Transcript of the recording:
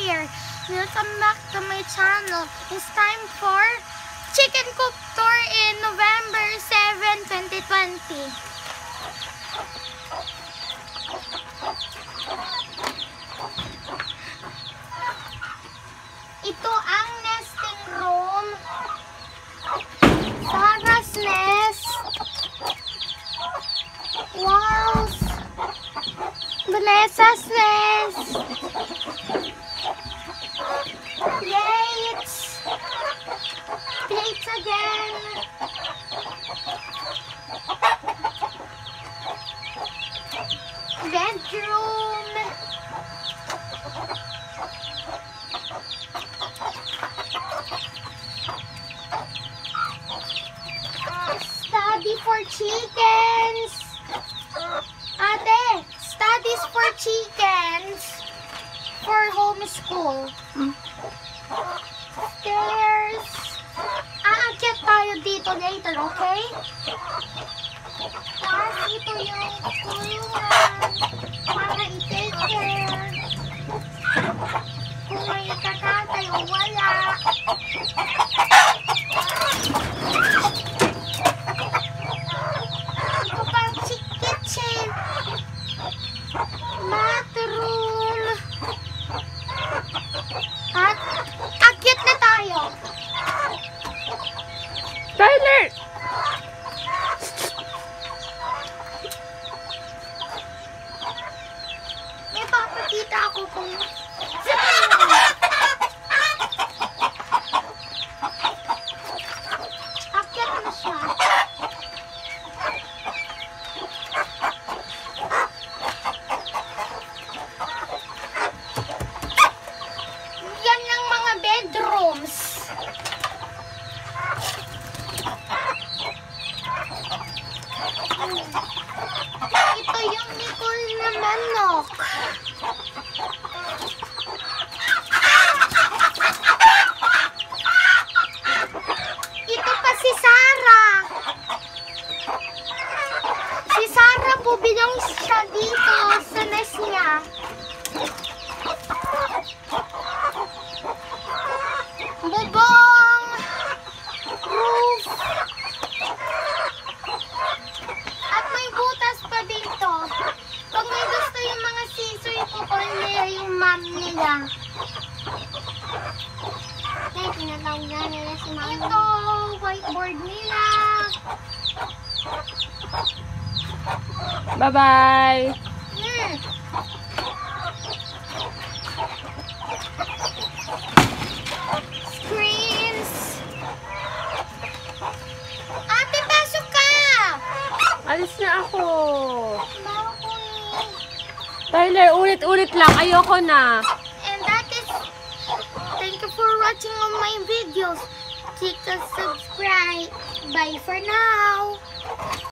there. Welcome back to my channel. It's time for Chicken Coop Tour in November 7, 2020. Ito ang nesting room. Sarah's nest. Wow! Vanessa's nest. Plates. Plates again. Bedroom. Study for chickens. Ate, studies for chickens for homeschool. Stairs. Aakyat tayo dito later, okay? Tapos ito yung kulungan para i-take care. Kung may kakatay o wala. Ito pang kitchen. Bathroom. At akyat na tayo. Tyler! May papakita ako kung akyat na siya. Yan ang mga bedrooms. Ito yung Nicole na manok. Ito pa si Sarah. Si Sarah po bilang siya dito sa nest niya. Bubong. Roof. At may butas pa dito. Pag may gusto yung mga scissor, ipupol nila yung mom nila. Ay, tinatawag na nila si mom. Ito, whiteboard nila. Bye-bye! Screens. Ate, pasok ka! Alis na ako. Balcony. Tyler, ulit-ulit lang. Ayoko na. And that is, thank you for watching all my videos. Click the subscribe. Bye for now.